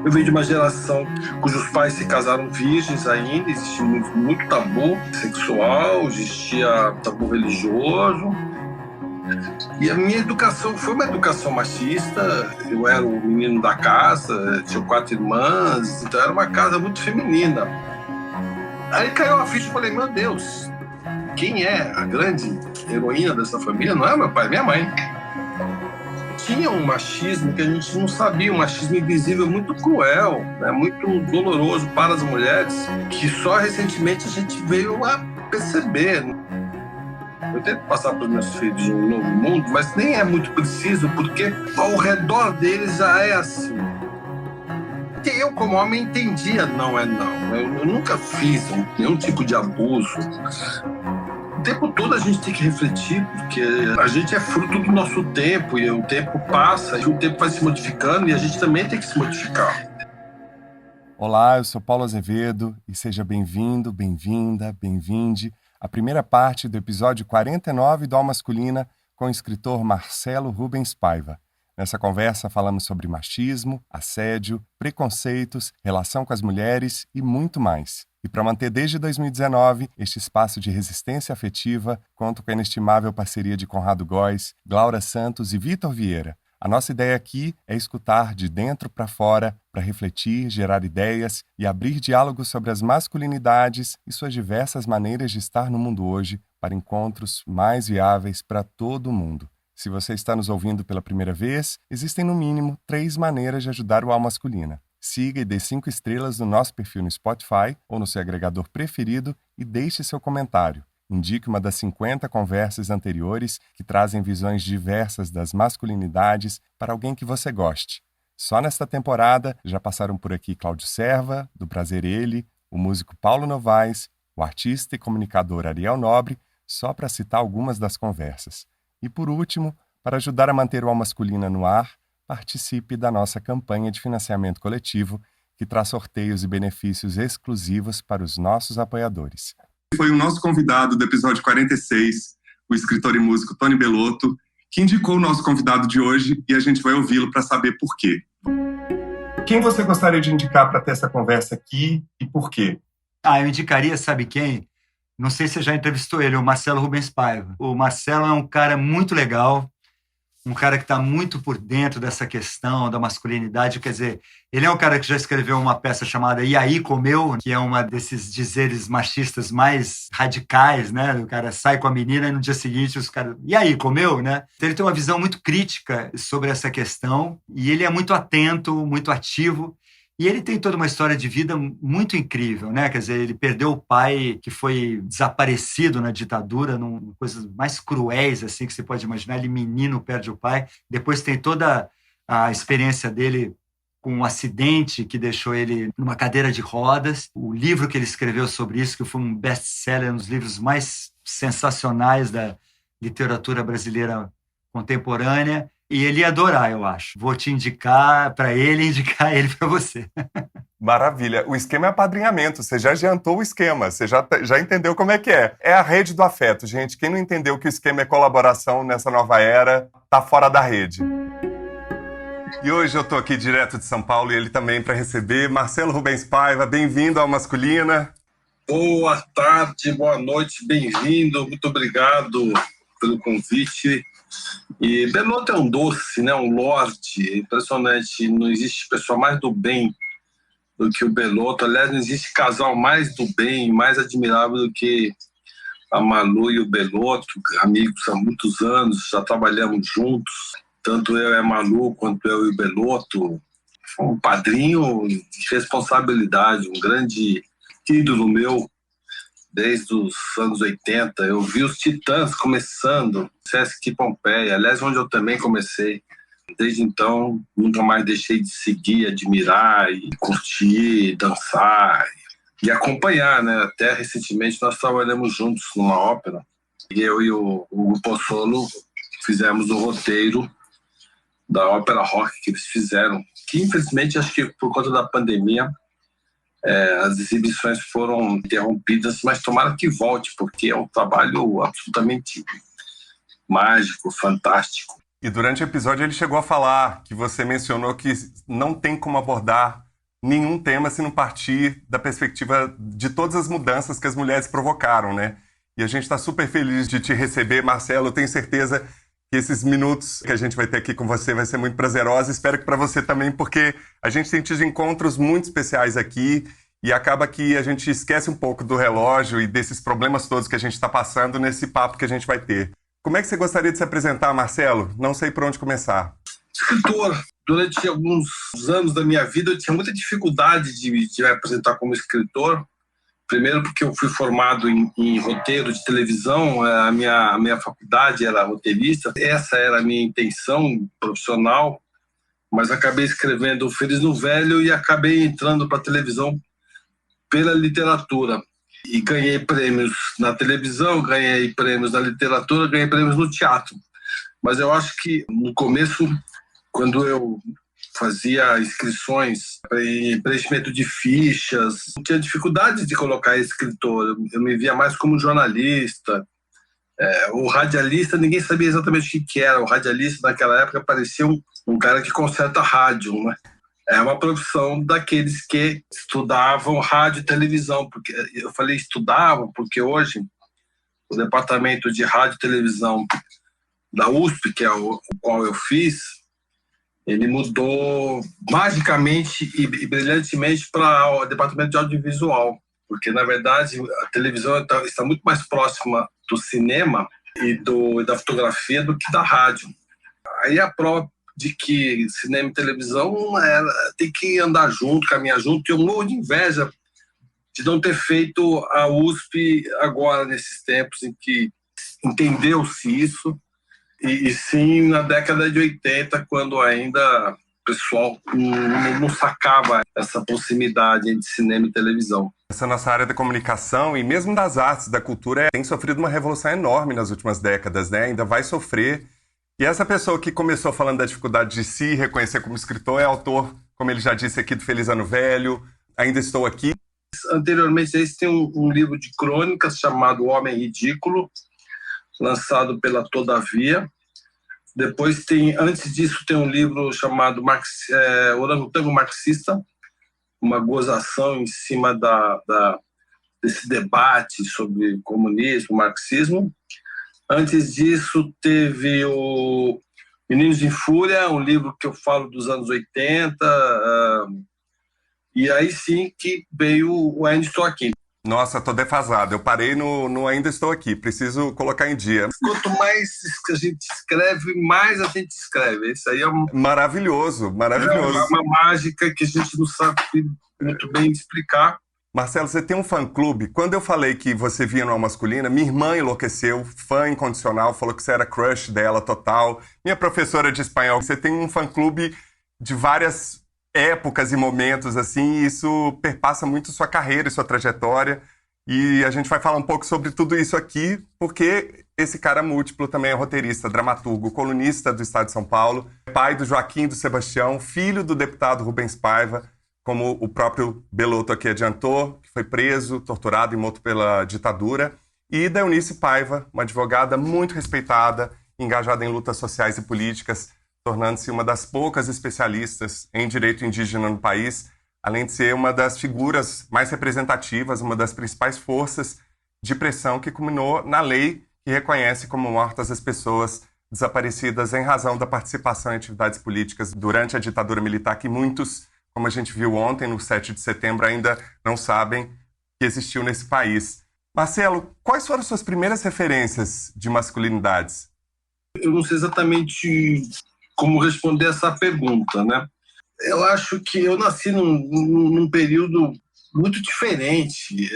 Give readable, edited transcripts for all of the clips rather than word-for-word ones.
Eu venho de uma geração cujos pais se casaram virgens ainda, existia muito tabu sexual, existia tabu religioso. E a minha educação foi uma educação machista. Eu era o menino da casa, tinha 4 irmãs, então era uma casa muito feminina. Aí caiu a ficha e falei, meu Deus, quem é a grande heroína dessa família? Não é meu pai, é minha mãe. Tinha um machismo que a gente não sabia, um machismo invisível muito cruel, né? Muito doloroso para as mulheres, que só recentemente a gente veio a perceber. Eu tento passar para os meus filhos um novo mundo, mas nem é muito preciso, porque ao redor deles já é assim. Porque eu, como homem, entendia não é não. Eu nunca fiz nenhum tipo de abuso. O tempo todo a gente tem que refletir, porque a gente é fruto do nosso tempo, e o tempo passa, e o tempo vai se modificando, e a gente também tem que se modificar. Olá, eu sou Paulo Azevedo, e seja bem-vindo, bem-vinda, bem-vinde à primeira parte do episódio 49 do Alma Masculina com o escritor Marcelo Rubens Paiva. Nessa conversa falamos sobre machismo, assédio, preconceitos, relação com as mulheres e muito mais. E para manter desde 2019 este espaço de resistência afetiva, conto com a inestimável parceria de Conrado Góes, Glaura Santos e Vitor Vieira. A nossa ideia aqui é escutar de dentro para fora, para refletir, gerar ideias e abrir diálogos sobre as masculinidades e suas diversas maneiras de estar no mundo hoje para encontros mais viáveis para todo mundo. Se você está nos ouvindo pela primeira vez, existem no mínimo 3 maneiras de ajudar o Alma Masculina. Siga e dê 5 estrelas no nosso perfil no Spotify ou no seu agregador preferido e deixe seu comentário. Indique uma das 50 conversas anteriores que trazem visões diversas das masculinidades para alguém que você goste. Só nesta temporada já passaram por aqui Cláudio Serva, do Prazer Ele, o músico Paulo Novaes, o artista e comunicador Ariel Nobre, só para citar algumas das conversas. E por último, para ajudar a manter o Alma Masculina no ar, participe da nossa campanha de financiamento coletivo, que traz sorteios e benefícios exclusivos para os nossos apoiadores. Foi o nosso convidado do episódio 46, o escritor e músico Tony Bellotto, que indicou o nosso convidado de hoje e a gente vai ouvi-lo para saber por quê. Quem você gostaria de indicar para ter essa conversa aqui e por quê? Eu indicaria, sabe quem? Não sei se você já entrevistou ele, o Marcelo Rubens Paiva. O Marcelo é um cara muito legal, um cara que está muito por dentro dessa questão da masculinidade. Quer dizer, ele é um cara que já escreveu uma peça chamada E aí, comeu? Que é uma desses dizeres machistas mais radicais, né? O cara sai com a menina e no dia seguinte os caras... E aí, comeu? Né? Então ele tem uma visão muito crítica sobre essa questão e ele é muito atento, muito ativo. E ele tem toda uma história de vida muito incrível, né? Quer dizer, ele perdeu o pai que foi desaparecido na ditadura, coisas mais cruéis assim que você pode imaginar. Ele, menino, perde o pai. Depois tem toda a experiência dele com um acidente que deixou ele numa cadeira de rodas. O livro que ele escreveu sobre isso, que foi um best-seller, um dos livros mais sensacionais da literatura brasileira contemporânea. E ele ia adorar, eu acho. Vou te indicar para ele e indicar ele para você. Maravilha. O esquema é apadrinhamento. Você já adiantou o esquema. Você já entendeu como é que é. É a rede do afeto, gente. Quem não entendeu que o esquema é colaboração nessa nova era, tá fora da rede. E hoje eu tô aqui direto de São Paulo e ele também para receber Marcelo Rubens Paiva. Bem-vindo ao Masculina. Boa tarde, boa noite, bem-vindo. Muito obrigado pelo convite. E Bellotto é um doce, né? Um lorde, impressionante. Não existe pessoa mais do bem do que o Bellotto. Aliás, não existe casal mais do bem, mais admirável do que a Malu e o Bellotto, amigos há muitos anos, já trabalhamos juntos, tanto eu e a Malu quanto eu e o Bellotto. Foi um padrinho de responsabilidade, um grande ídolo meu. Desde os anos 80, eu vi os Titãs começando, Sesc Pompeia, aliás, onde eu também comecei. Desde então, nunca mais deixei de seguir, admirar, e curtir, dançar e acompanhar, né? Até recentemente nós trabalhamos juntos numa ópera. E eu e o Hugo Pozzolo fizemos o roteiro da ópera rock que eles fizeram, que infelizmente, acho que por conta da pandemia, as exibições foram interrompidas, mas tomara que volte, porque é um trabalho absolutamente mágico, fantástico. E durante o episódio ele chegou a falar que você mencionou que não tem como abordar nenhum tema se não partir da perspectiva de todas as mudanças que as mulheres provocaram, né? E a gente está super feliz de te receber, Marcelo. Eu tenho certeza que esses minutos que a gente vai ter aqui com você vai ser muito prazeroso. Espero que para você também, porque a gente tem tido encontros muito especiais aqui e acaba que a gente esquece um pouco do relógio e desses problemas todos que a gente está passando nesse papo que a gente vai ter. Como é que você gostaria de se apresentar, Marcelo? Não sei por onde começar. Escritor. Durante alguns anos da minha vida, eu tinha muita dificuldade de me apresentar como escritor. Primeiro porque eu fui formado em roteiro de televisão, a minha faculdade era roteirista, essa era a minha intenção profissional, mas acabei escrevendo Feliz no Velho e acabei entrando para a televisão pela literatura. E ganhei prêmios na televisão, ganhei prêmios na literatura, ganhei prêmios no teatro. Mas eu acho que no começo, quando eu fazia inscrições em preenchimento de fichas, tinha dificuldade de colocar escritor. Eu me via mais como jornalista. O radialista, ninguém sabia exatamente o que era. O radialista, naquela época, parecia um cara que conserta rádio, né? É uma profissão daqueles que estudavam rádio e televisão. Porque eu falei estudavam, porque hoje o departamento de rádio e televisão da USP, que é o qual eu fiz, ele mudou magicamente e brilhantemente para o departamento de audiovisual, porque, na verdade, a televisão está muito mais próxima do cinema e da fotografia do que da rádio. Aí a prova de que cinema e televisão tem que andar junto, caminhar junto, e eu morro de inveja de não ter feito a USP agora, nesses tempos em que entendeu-se isso, e sim na década de 80, quando ainda o pessoal não sacava essa proximidade entre cinema e televisão. Essa nossa área da comunicação e mesmo das artes, da cultura, tem sofrido uma revolução enorme nas últimas décadas, né? Ainda vai sofrer. E essa pessoa que começou falando da dificuldade de se reconhecer como escritor é autor, como ele já disse aqui, do Feliz Ano Velho, Ainda Estou Aqui. Anteriormente a isso tem um livro de crônicas chamado O Homem Ridículo, lançado pela Todavia. Depois antes disso tem um livro chamado Orangotango Marxista, uma gozação em cima desse debate sobre comunismo, marxismo. Antes disso teve o Meninos em Fúria, um livro que eu falo dos anos 80, e aí sim que veio o Ainda Estou Aqui. Nossa, tô defasado. Eu parei no Ainda Estou Aqui. Preciso colocar em dia. Quanto mais a gente escreve, mais a gente escreve. Isso aí é maravilhoso, maravilhoso. É uma mágica que a gente não sabe muito bem explicar. Marcelo, você tem um fã-clube. Quando eu falei que você via no Alma Masculina, minha irmã enlouqueceu, fã incondicional, falou que você era crush dela total. Minha professora de espanhol, você tem um fã-clube de várias épocas e momentos, assim, e isso perpassa muito sua carreira e sua trajetória, e a gente vai falar um pouco sobre tudo isso aqui, porque esse cara múltiplo também é roteirista, dramaturgo, colunista do Estado de São Paulo, pai do Joaquim do Sebastião, filho do deputado Rubens Paiva, como o próprio Belotto aqui adiantou, que foi preso, torturado e morto pela ditadura, e da Eunice Paiva, uma advogada muito respeitada, engajada em lutas sociais e políticas, tornando-se uma das poucas especialistas em direito indígena no país, além de ser uma das figuras mais representativas, uma das principais forças de pressão que culminou na lei que reconhece como mortas as pessoas desaparecidas em razão da participação em atividades políticas durante a ditadura militar, que muitos, como a gente viu ontem, no 7 de setembro, ainda não sabem que existiu nesse país. Marcelo, quais foram suas primeiras referências de masculinidades? Eu não sei exatamente como responder essa pergunta, né? Eu acho que eu nasci num período muito diferente.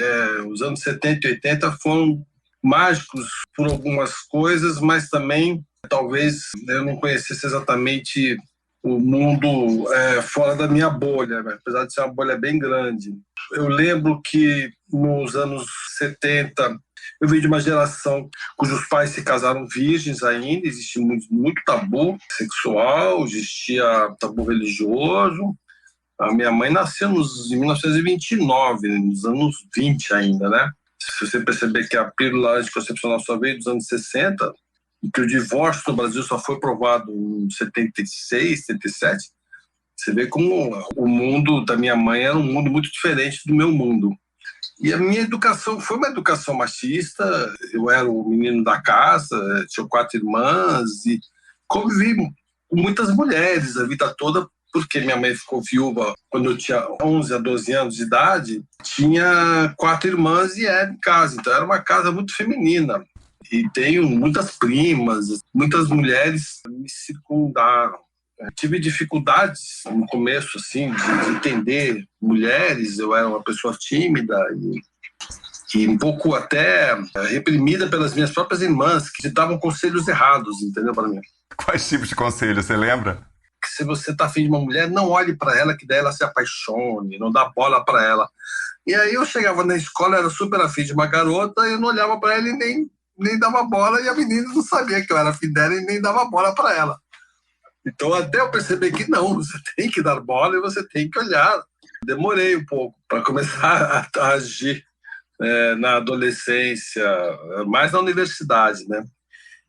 Os anos 70 e 80 foram mágicos por algumas coisas, mas também talvez eu não conhecesse exatamente o mundo fora da minha bolha, né? Apesar de ser uma bolha bem grande. Eu lembro que nos anos 70 eu venho de uma geração cujos pais se casaram virgens ainda, existia muito tabu sexual, existia tabu religioso. A minha mãe nasceu em 1929, nos anos 20 ainda, né? Se você perceber que a pílula anticoncepcional só veio dos anos 60, e que o divórcio no Brasil só foi aprovado em 76, 77, Você vê como o mundo da minha mãe era um mundo muito diferente do meu mundo. E a minha educação foi uma educação machista. Eu era o menino da casa, tinha 4 irmãs e convivi com muitas mulheres a vida toda, porque minha mãe ficou viúva quando eu tinha 11 a 12 anos de idade. Tinha 4 irmãs e era em casa, então era uma casa muito feminina. E tenho muitas primas, muitas mulheres me circundaram. Tive dificuldades no começo, assim, de entender mulheres. Eu era uma pessoa tímida e um pouco até reprimida pelas minhas próprias irmãs, que davam conselhos errados, entendeu, para mim? Quais tipos de conselhos, você lembra? Que se você está afim de uma mulher, não olhe para ela, que daí ela se apaixone, não dá bola para ela. E aí eu chegava na escola, era super afim de uma garota, e eu não olhava para ela e nem dava bola, e a menina não sabia que eu era afim dela e nem dava bola para ela. Então, até eu perceber que não, você tem que dar bola e você tem que olhar. Demorei um pouco para começar a agir na adolescência, mais na universidade, né?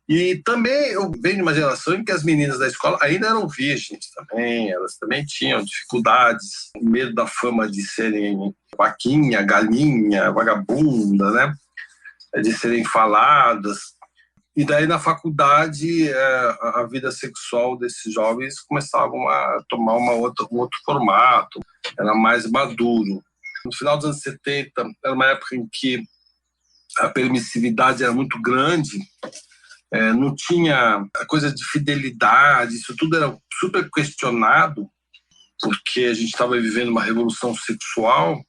E também eu venho de uma geração em que as meninas da escola ainda eram virgens também, elas também tinham dificuldades, medo da fama de serem vaquinha, galinha, vagabunda, né? De serem faladas. E daí, na faculdade, a vida sexual desses jovens começavam a tomar um outro formato, era mais maduro. No final dos anos 70, era uma época em que a permissividade era muito grande, não tinha a coisa de fidelidade, isso tudo era super questionado, porque a gente estava vivendo uma revolução sexual.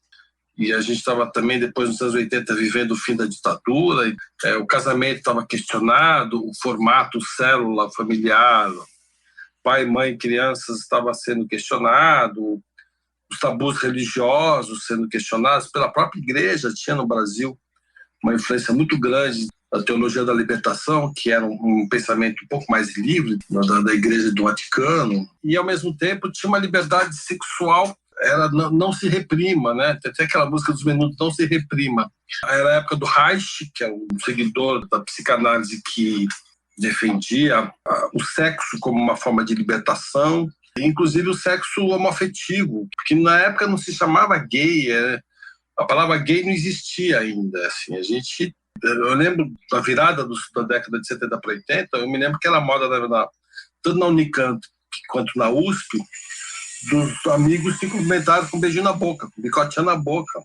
E a gente estava também, depois dos anos 80, vivendo o fim da ditadura. O casamento estava questionado, o formato célula familiar, pai, mãe, crianças estava sendo questionado, os tabus religiosos sendo questionados pela própria igreja. Tinha no Brasil uma influência muito grande da teologia da libertação, que era um pensamento um pouco mais livre da igreja do Vaticano. E, ao mesmo tempo, tinha uma liberdade sexual. Era não se reprima, né? Tem até aquela música dos Menudos, Não Se Reprima. Era a época do Reich, que é um seguidor da psicanálise que defendia o sexo como uma forma de libertação, inclusive o sexo homoafetivo, porque na época não se chamava gay, a palavra gay não existia ainda. Assim, eu lembro da virada da década de 70 para 80, eu me lembro que era moda tanto na Unicamp quanto na USP, dos amigos se cumprimentaram com um beijinho na boca, com um bicotinho na boca.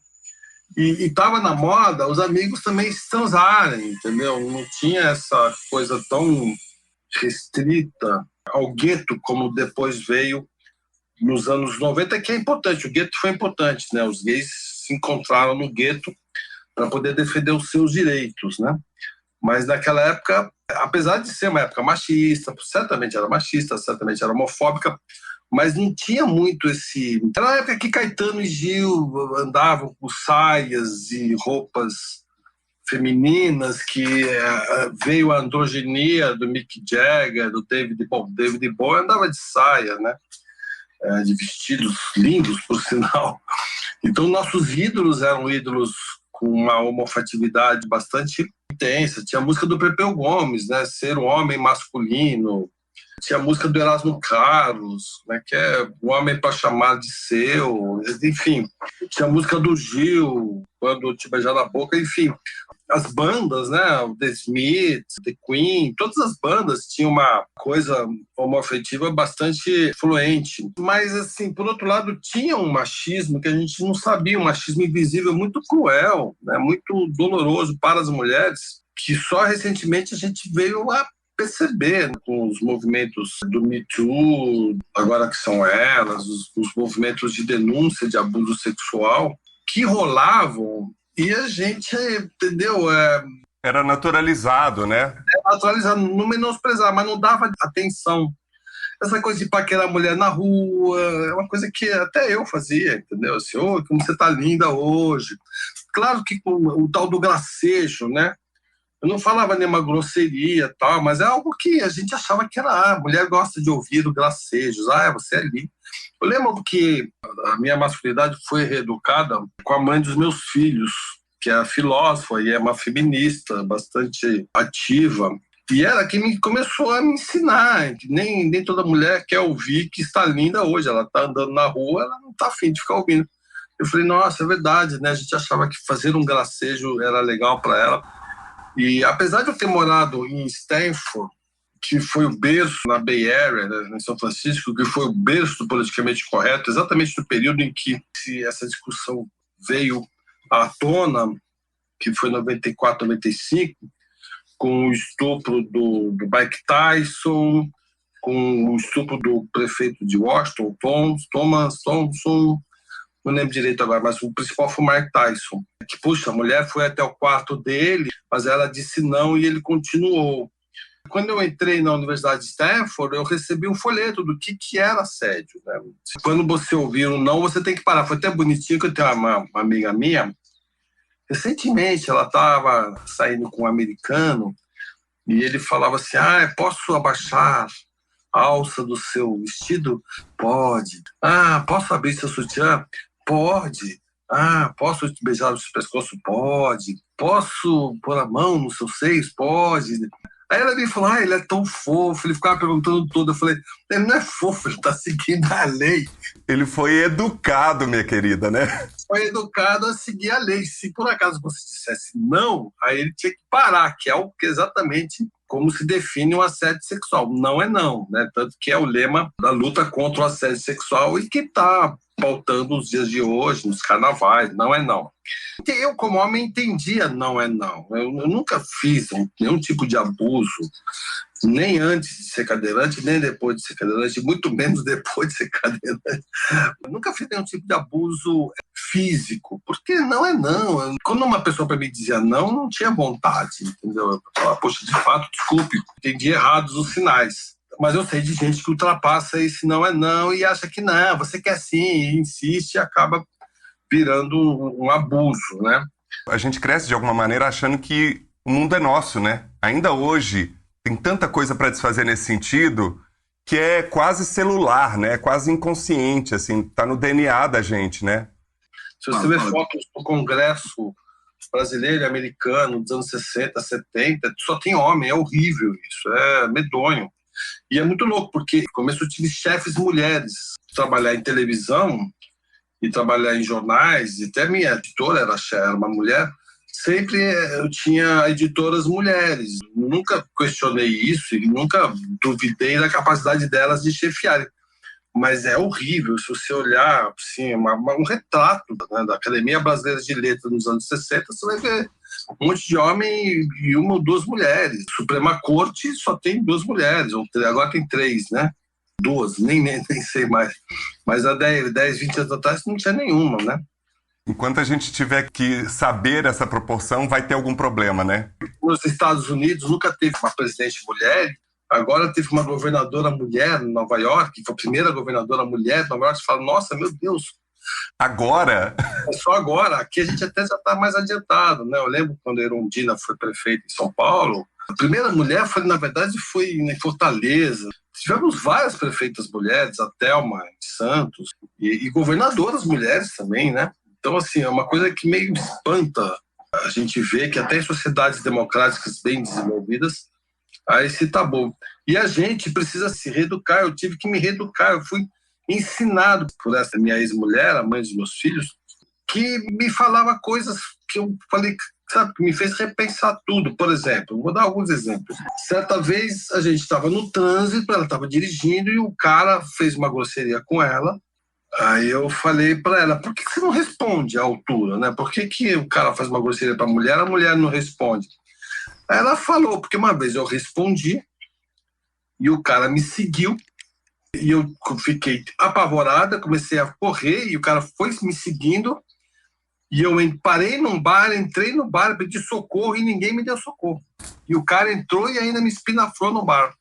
E estava na moda os amigos também se transarem, entendeu? Não tinha essa coisa tão restrita ao gueto como depois veio nos anos 90, que é importante. O gueto foi importante, né? Os gays se encontraram no gueto para poder defender os seus direitos, né? Mas naquela época, apesar de ser uma época machista, certamente era machista, certamente era homofóbica, mas não tinha muito esse... Era a época que Caetano e Gil andavam com saias e roupas femininas, que veio a androginia do Mick Jagger, do David Bowie andava de saia, né? De vestidos lindos, por sinal. Então, nossos ídolos eram ídolos com uma homoafetividade bastante intensa. Tinha a música do Pepeu Gomes, né? Ser um homem masculino. Tinha a música do Erasmo Carlos, né, que é o homem para chamar de seu, enfim. Tinha a música do Gil, Quando Te Beijar na Boca, enfim. As bandas, né, o The Smiths, The Queen, todas as bandas tinham uma coisa homoafetiva bastante fluente. Mas, assim, por outro lado, tinha um machismo que a gente não sabia, um machismo invisível muito cruel, né, muito doloroso para as mulheres, que só recentemente a gente veio a perceber com os movimentos do Me Too, agora que são elas, os movimentos de denúncia de abuso sexual que rolavam e a gente, entendeu? Era naturalizado, né? Era naturalizado, não menosprezar, mas não dava atenção. Essa coisa de paquerar a mulher na rua é uma coisa que até eu fazia, entendeu? Assim, como você tá linda hoje. Claro que com o tal do gracejo, né? Eu não falava nenhuma grosseria, tal, mas é algo que a gente achava que era, a mulher gosta de ouvir o gracejo, você é linda. Eu lembro que a minha masculinidade foi reeducada com a mãe dos meus filhos, que é filósofa e é uma feminista bastante ativa. E ela que começou a me ensinar, que nem toda mulher quer ouvir que está linda hoje. Ela está andando na rua, ela não está afim de ficar ouvindo. Eu falei, nossa, é verdade, né? A gente achava que fazer um gracejo era legal para ela. E apesar de eu ter morado em Stanford, que foi o berço na Bay Area, né, em São Francisco, que foi o berço do politicamente correto, exatamente no período em que essa discussão veio à tona, que foi 94, 95, com o estupro do Mike Tyson, com o estupro do prefeito de Washington, Thomas Thompson, não lembro direito agora, mas o principal foi o Mike Tyson. Que, puxa, a mulher foi até o quarto dele, mas ela disse não e ele continuou. Quando eu entrei na Universidade de Stanford, eu recebi um folheto do que era assédio, né? Quando você ouvir um não, você tem que parar. Foi até bonitinho que eu tenho uma amiga minha. Recentemente, ela estava saindo com um americano e ele falava assim, posso abaixar a alça do seu vestido? Pode. Posso abrir seu sutiã? Pode. Posso te beijar no seu pescoço? Pode. Posso pôr a mão nos seus seios? Pode. Aí ela me falou, ele é tão fofo, ele ficava perguntando tudo. Eu falei, ele não é fofo, ele está seguindo a lei. Ele foi educado, minha querida, né? Foi educado a seguir a lei. Se por acaso você dissesse não, aí ele tinha que parar, que é exatamente como se define um assédio sexual. Não é não, né? Tanto que é o lema da luta contra o assédio sexual e que está pautando os dias de hoje, nos carnavais, não é não. Eu, como homem, entendia não é não. Eu nunca fiz nenhum tipo de abuso, nem antes de ser cadeirante, nem depois de ser cadeirante, muito menos depois de ser cadeirante. Eu nunca fiz nenhum tipo de abuso físico, porque não é não. Quando uma pessoa para mim dizia não tinha vontade, entendeu? Eu falava, poxa, de fato, desculpe, entendi errados os sinais. Mas eu sei de gente que ultrapassa esse não é não e acha que não, você quer sim, e insiste e acaba virando um abuso, né? A gente cresce de alguma maneira achando que o mundo é nosso, né? Ainda hoje tem tanta coisa para desfazer nesse sentido que é quase celular, né? Quase inconsciente, assim, tá no DNA da gente, né? Se você ver fotos do Congresso brasileiro e americano dos anos 60, 70, só tem homem, é horrível isso, é medonho. E é muito louco, porque no começo eu tive chefes mulheres, trabalhar em televisão e trabalhar em jornais, e até minha editora era uma mulher, sempre eu tinha editoras mulheres. Nunca questionei isso e nunca duvidei da capacidade delas de chefiarem. Mas é horrível, se você olhar assim, um retrato, né, da Academia Brasileira de Letras nos anos 60, você vai ver um monte de homem e uma ou duas mulheres. Suprema Corte só tem duas mulheres, agora tem três, né? Duas, nem sei mais. Mas há 10, 20 anos atrás não tinha nenhuma, né? Enquanto a gente tiver que saber essa proporção, vai ter algum problema, né? Nos Estados Unidos nunca teve uma presidente mulher. Agora teve uma governadora mulher em Nova York, que foi a primeira governadora mulher de Nova York. Você fala, nossa, meu Deus. Agora? É só agora. Aqui a gente até já está mais adiantado, né? Eu lembro quando a Erundina foi prefeita em São Paulo. A primeira mulher, na verdade, foi em Fortaleza. Tivemos várias prefeitas mulheres, a Thelma em Santos, e governadoras mulheres também, né? Então, assim, é uma coisa que meio espanta a gente ver que até em sociedades democráticas bem desenvolvidas há esse tabu. E a gente precisa se reeducar. Eu tive que me reeducar. Eu fui ensinado por essa minha ex-mulher, a mãe dos meus filhos, que me falava coisas que eu falei, sabe, que me fez repensar tudo. Por exemplo, vou dar alguns exemplos. Certa vez a gente estava no trânsito, ela estava dirigindo e o cara fez uma grosseria com ela. Aí eu falei para ela, por que você não responde à altura, né? Por que o cara faz uma grosseria para a mulher não responde? Aí ela falou, porque uma vez eu respondi e o cara me seguiu e eu fiquei apavorada, comecei a correr e o cara foi me seguindo e eu parei num bar, entrei no bar, pedi socorro e ninguém me deu socorro. E o cara entrou e ainda me espinafrou no bar.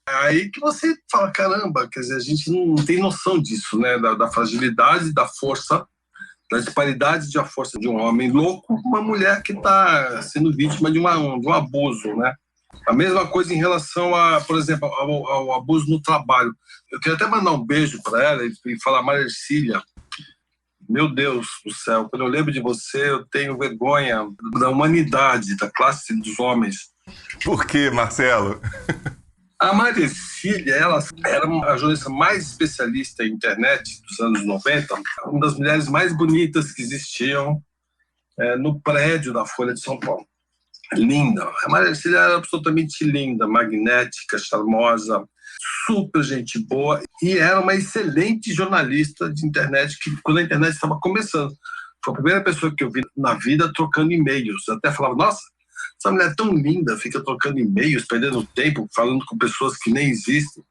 Aí que você fala, caramba, quer dizer, a gente não tem noção disso, né? Da fragilidade, da força, da disparidade de a força de um homem louco com uma mulher que está sendo vítima de um abuso, né? A mesma coisa em relação, por exemplo, ao abuso no trabalho. Eu queria até mandar um beijo para ela e falar, Marcília, meu Deus do céu, quando eu lembro de você, eu tenho vergonha da humanidade, da classe dos homens. Por quê, Marcelo? A Maricília, ela era a jornalista mais especialista em internet dos anos 90, uma das mulheres mais bonitas que existiam no prédio da Folha de São Paulo. Linda. A Maricília era absolutamente linda, magnética, charmosa, super gente boa e era uma excelente jornalista de internet quando a internet estava começando. Foi a primeira pessoa que eu vi na vida trocando e-mails. Eu até falava, nossa, essa mulher é tão linda, fica trocando e-mails, perdendo tempo, falando com pessoas que nem existem.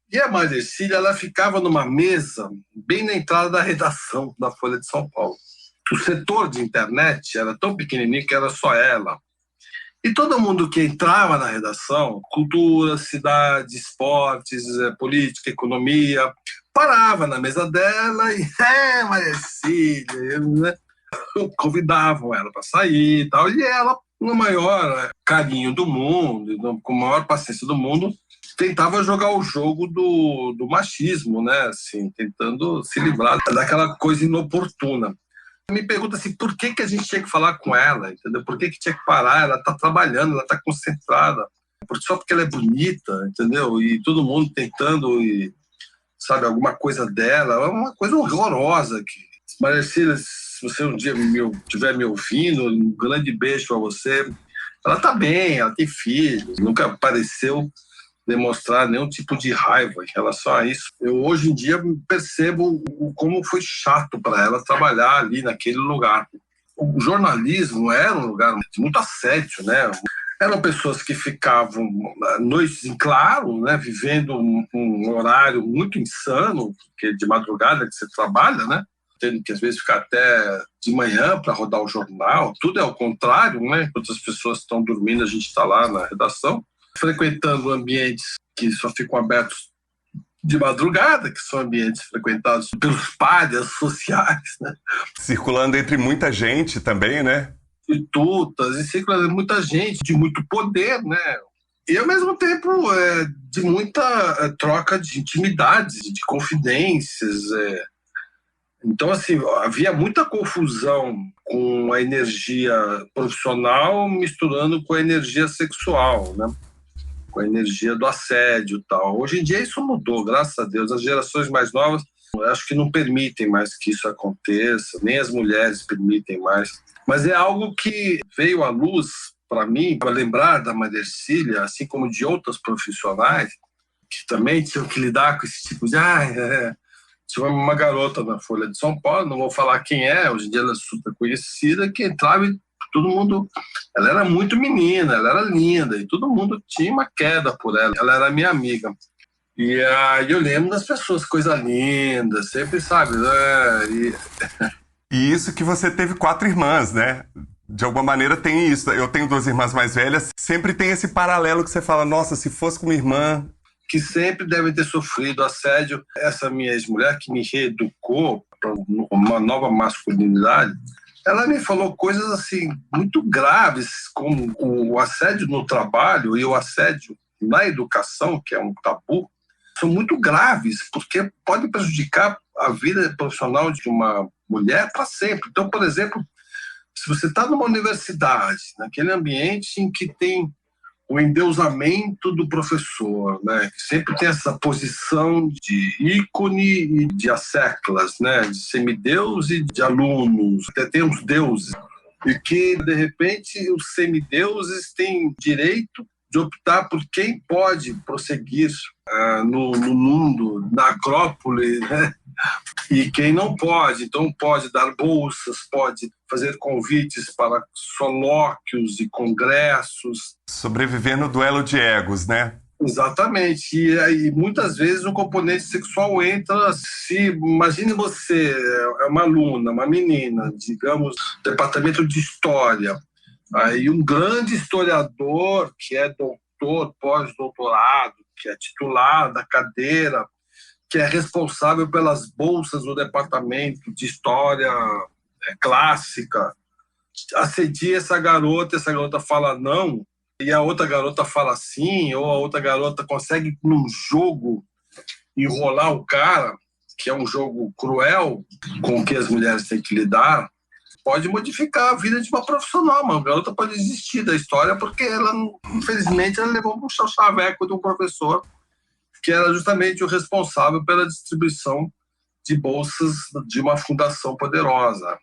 E a Maricília, ela ficava numa mesa bem na entrada da redação da Folha de São Paulo. O setor de internet era tão pequenininho que era só ela. E todo mundo que entrava na redação, cultura, cidade, esportes, política, economia, parava na mesa dela e, Maricília, né? Convidavam ela para sair e tal. E ela, no maior carinho do mundo, com a maior paciência do mundo, tentava jogar o jogo do machismo, né? Assim, tentando se livrar daquela coisa inoportuna. Me pergunta assim, por que a gente tinha que falar com ela, entendeu? Por que tinha que parar? Ela está trabalhando, ela está concentrada. Só porque ela é bonita, entendeu? E todo mundo tentando, sabe, alguma coisa dela. É uma coisa horrorosa. Maricília, se você um dia estiver me ouvindo, um grande beijo para você. Ela está bem, ela tem filhos, nunca pareceu demonstrar nenhum tipo de raiva em relação a isso. Eu, hoje em dia, percebo como foi chato para ela trabalhar ali naquele lugar. O jornalismo era um lugar de muito assédio, né? Eram pessoas que ficavam noites em claro, né? Vivendo um horário muito insano, porque de madrugada que você trabalha, né? Tendo que, às vezes, ficar até de manhã para rodar o jornal. Tudo é ao contrário, né? Enquanto as pessoas estão dormindo, a gente está lá na redação, frequentando ambientes que só ficam abertos de madrugada, que são ambientes frequentados pelos párias sociais, né? Circulando entre muita gente também, né? Prostitutas, e circulando muita gente de muito poder, né? E, ao mesmo tempo, de muita troca de intimidades, de confidências. Então, assim, havia muita confusão com a energia profissional misturando com a energia sexual, né? Com a energia do assédio e tal. Hoje em dia isso mudou, graças a Deus. As gerações mais novas, acho que não permitem mais que isso aconteça, nem as mulheres permitem mais. Mas é algo que veio à luz para mim, para lembrar da Maricília, assim como de outras profissionais, que também tinham que lidar com esse tipo de... Tinha uma garota na Folha de São Paulo, não vou falar quem é, hoje em dia ela é super conhecida, que entrava e todo mundo... Ela era muito menina, ela era linda, e todo mundo tinha uma queda por ela. Ela era minha amiga. E aí eu lembro das pessoas, coisa linda, sempre, sabe? E isso que você teve 4 irmãs, né? De alguma maneira tem isso. Eu tenho 2 irmãs mais velhas, sempre tem esse paralelo que você fala, nossa, se fosse com uma irmã... Que sempre devem ter sofrido assédio. Essa minha ex-mulher, que me reeducou para uma nova masculinidade, ela me falou coisas assim muito graves, como o assédio no trabalho e o assédio na educação, que é um tabu, são muito graves, porque pode prejudicar a vida profissional de uma mulher para sempre. Então, por exemplo, se você está numa universidade, naquele ambiente em que tem o endeusamento do professor, né? Que sempre tem essa posição de ícone e de asseclas, né? De semideus e de alunos, até tem os deuses, e que, de repente, os semideuses têm direito de optar por quem pode prosseguir no mundo, na Acrópole, né? E quem não pode. Então pode dar bolsas, pode fazer convites para solóquios e congressos. Sobreviver no duelo de egos, né? Exatamente. E aí, muitas vezes o componente sexual entra. Imagine você, é uma aluna, uma menina, digamos, departamento de história. Aí um grande historiador que é doutor, pós-doutorado, que é titular da cadeira, que é responsável pelas bolsas do departamento de história clássica, assedia essa garota fala não, e a outra garota fala sim, ou a outra garota consegue, num jogo, enrolar o cara, que é um jogo cruel com que as mulheres têm que lidar. pode modificar a vida de uma profissional. Uma garota pode desistir da história porque ela, infelizmente, ela levou um chaveco de um professor que era justamente o responsável pela distribuição de bolsas de uma fundação poderosa.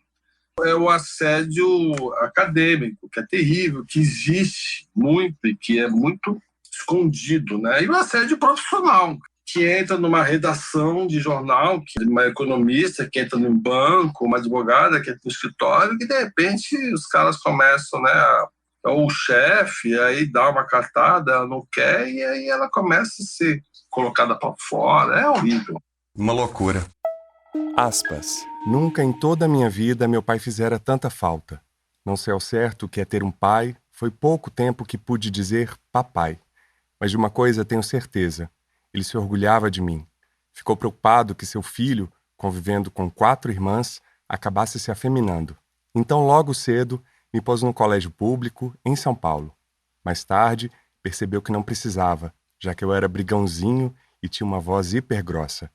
É o assédio acadêmico, que é terrível, que existe muito e que é muito escondido, né? E o assédio profissional, que entra numa redação de jornal, que uma economista que entra num banco, uma advogada que entra no escritório, que de repente os caras começam, né, o chefe, aí dá uma cartada, ela não quer, e aí ela começa a ser colocada para fora. É horrível. Uma loucura. Aspas. Nunca em toda a minha vida meu pai fizera tanta falta. Não sei ao certo o que é ter um pai, foi pouco tempo que pude dizer papai. Mas de uma coisa tenho certeza. Ele se orgulhava de mim. Ficou preocupado que seu filho, convivendo com 4 irmãs, acabasse se afeminando. Então, logo cedo, me pôs num colégio público em São Paulo. Mais tarde, percebeu que não precisava, já que eu era brigãozinho e tinha uma voz hiper grossa.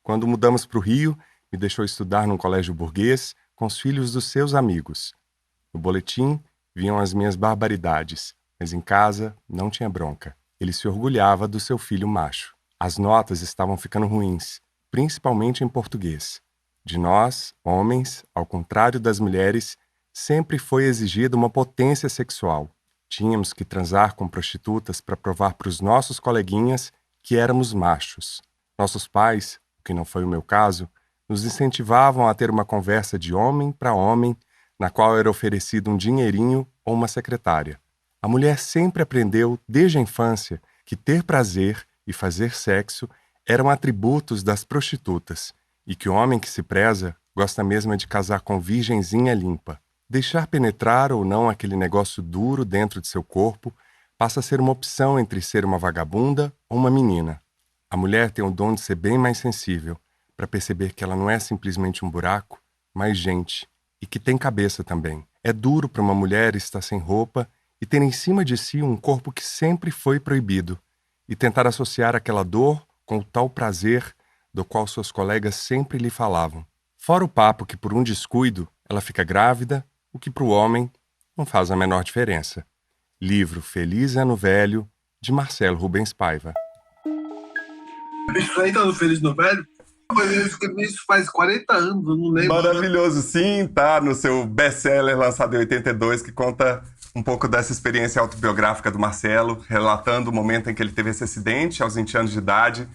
Quando mudamos para o Rio, me deixou estudar num colégio burguês com os filhos dos seus amigos. No boletim, vinham as minhas barbaridades, mas em casa não tinha bronca. Ele se orgulhava do seu filho macho. As notas estavam ficando ruins, principalmente em português. De nós, homens, ao contrário das mulheres, sempre foi exigida uma potência sexual. Tínhamos que transar com prostitutas para provar para os nossos coleguinhas que éramos machos. Nossos pais, o que não foi o meu caso, nos incentivavam a ter uma conversa de homem para homem, na qual era oferecido um dinheirinho ou uma secretária. A mulher sempre aprendeu, desde a infância, que ter prazer e fazer sexo eram atributos das prostitutas, e que o homem que se preza gosta mesmo de casar com virgenzinha limpa. Deixar penetrar ou não aquele negócio duro dentro de seu corpo passa a ser uma opção entre ser uma vagabunda ou uma menina. A mulher tem o dom de ser bem mais sensível, para perceber que ela não é simplesmente um buraco, mas gente, e que tem cabeça também. É duro para uma mulher estar sem roupa e ter em cima de si um corpo que sempre foi proibido, e tentar associar aquela dor com o tal prazer do qual suas colegas sempre lhe falavam. Fora o papo que por um descuido ela fica grávida, o que para o homem não faz a menor diferença. Livro Feliz Ano Velho, de Marcelo Rubens Paiva. Isso aí tá no Feliz Ano Velho? Eu escrevi isso faz 40 anos, eu não lembro. Maravilhoso, sim, tá no seu best-seller lançado em 82, que conta um pouco dessa experiência autobiográfica do Marcelo, relatando o momento em que ele teve esse acidente aos 20 anos de idade,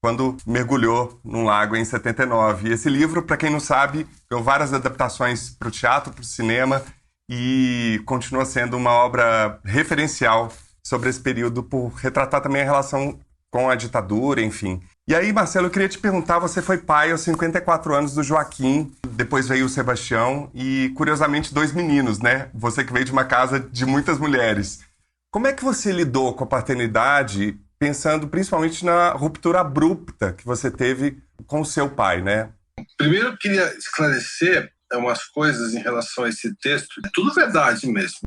quando mergulhou num lago em 79. E esse livro, para quem não sabe, ganhou várias adaptações para o teatro, para o cinema, e continua sendo uma obra referencial sobre esse período, por retratar também a relação com a ditadura, enfim. E aí, Marcelo, eu queria te perguntar, você foi pai aos 54 anos do Joaquim, depois veio o Sebastião e, curiosamente, 2 meninos, né? Você que veio de uma casa de muitas mulheres. Como é que você lidou com a paternidade, pensando principalmente na ruptura abrupta que você teve com o seu pai, né? Primeiro, eu queria esclarecer umas coisas em relação a esse texto. É tudo verdade mesmo.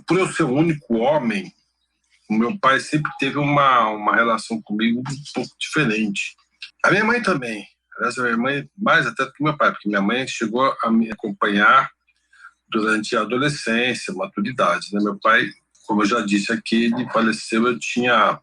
Por eu ser o único homem, o meu pai sempre teve uma relação comigo um pouco diferente. A minha mãe também. Aliás, a minha mãe mais até do que meu pai, porque minha mãe chegou a me acompanhar durante a adolescência, a maturidade, né? Meu pai, como eu já disse aqui, ele faleceu, eu tinha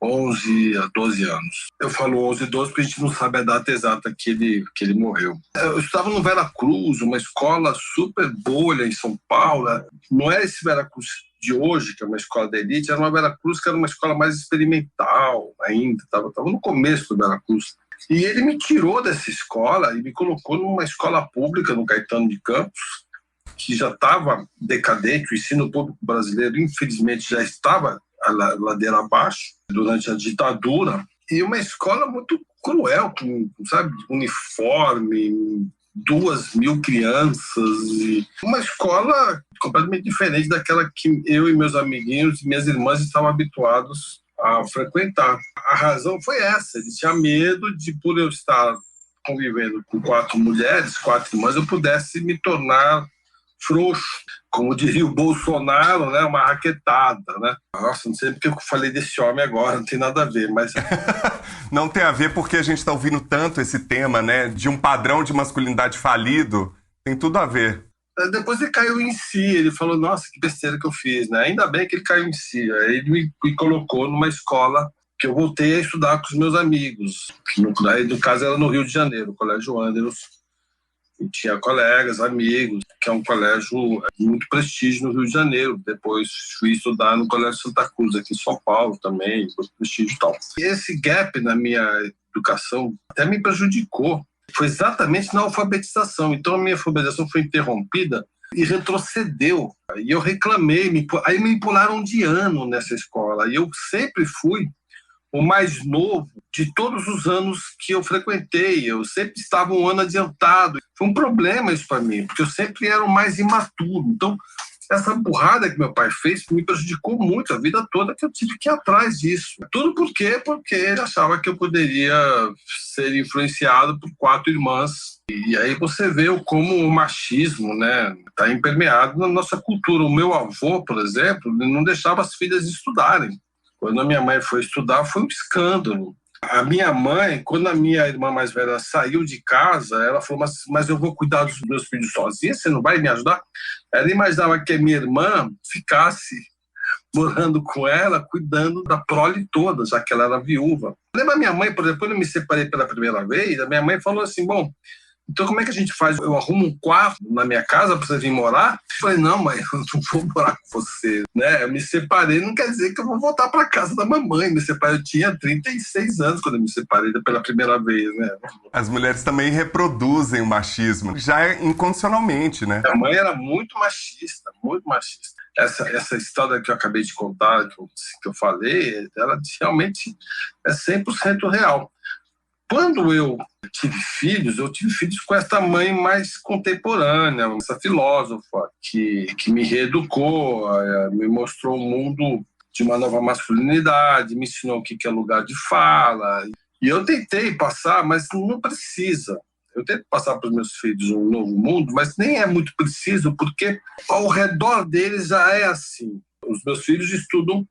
11 a 12 anos. Eu falo 11 e 12 porque a gente não sabe a data exata que ele morreu. Eu estava no Vera Cruz, uma escola super bolha em São Paulo. Não era esse Vera Cruz de hoje, que é uma escola da elite, era uma Vera Cruz que era uma escola mais experimental ainda. Estava no começo do Vera Cruz. E ele me tirou dessa escola e me colocou numa escola pública no Caetano de Campos, que já estava decadente. O ensino público brasileiro, infelizmente, já estava a ladeira abaixo durante a ditadura, e uma escola muito cruel, com, sabe, uniforme, 2.000 crianças, e uma escola completamente diferente daquela que eu e meus amiguinhos e minhas irmãs estavam habituados a frequentar. A razão foi essa: ele tinha medo de, por eu estar convivendo com 4 mulheres, 4 irmãs, eu pudesse me tornar frouxo, como diria o Bolsonaro, né, uma raquetada, né? Nossa, não sei porque eu falei desse homem agora, não tem nada a ver, mas... Não tem a ver porque a gente está ouvindo tanto esse tema, né, de um padrão de masculinidade falido Tem tudo a ver. Depois ele caiu em si, ele falou, nossa, que besteira que eu fiz, né? Ainda bem que ele caiu em si. Aí ele me colocou numa escola que eu voltei a estudar com os meus amigos. Aí, no caso, era no Rio de Janeiro, o Colégio Anderson. E tinha colegas, amigos, que é um colégio de muito prestígio no Rio de Janeiro. Depois fui estudar no Colégio Santa Cruz, aqui em São Paulo também, com prestígio e tal. E esse gap na minha educação até me prejudicou. Foi exatamente na alfabetização. Então a minha alfabetização foi interrompida e retrocedeu. E eu reclamei, aí me pularam de ano nessa escola. E eu sempre fui o mais novo de todos os anos que eu frequentei. Eu sempre estava um ano adiantado. Foi um problema isso para mim, porque eu sempre era o mais imaturo. Então, essa burrada que meu pai fez me prejudicou muito a vida toda, que eu tive que ir atrás disso. Tudo por quê? Porque ele achava que eu poderia ser influenciado por 4 irmãs. E aí você vê como o machismo, né, está impermeado na nossa cultura. O meu avô, por exemplo, não deixava as filhas estudarem. Quando a minha mãe foi estudar, foi um escândalo. A minha mãe, quando a minha irmã mais velha saiu de casa, ela falou, mas eu vou cuidar dos meus filhos sozinha, você não vai me ajudar? Ela imaginava que a minha irmã ficasse morando com ela, cuidando da prole toda, já que ela era viúva. Lembra a minha mãe, por exemplo, quando eu me separei pela primeira vez, a minha mãe falou assim, bom, então como é que a gente faz? Eu arrumo um quarto na minha casa para você vir morar? Eu falei, não, mãe, eu não vou morar com você. Né? Eu me separei, não quer dizer que eu vou voltar para casa da mamãe. Me separei, eu tinha 36 anos quando eu me separei pela primeira vez. Né? As mulheres também reproduzem o machismo, já incondicionalmente, né? Minha mãe era muito machista, muito machista. Essa história que eu acabei de contar, que eu falei, ela realmente é 100% real. Quando eu tive filhos com essa mãe mais contemporânea, essa filósofa que me reeducou, me mostrou o mundo de uma nova masculinidade, me ensinou o que é lugar de fala. E eu tentei passar, mas não precisa. Eu tento passar para os meus filhos um novo mundo, mas nem é muito preciso, porque ao redor deles já é assim. Os meus filhos estudam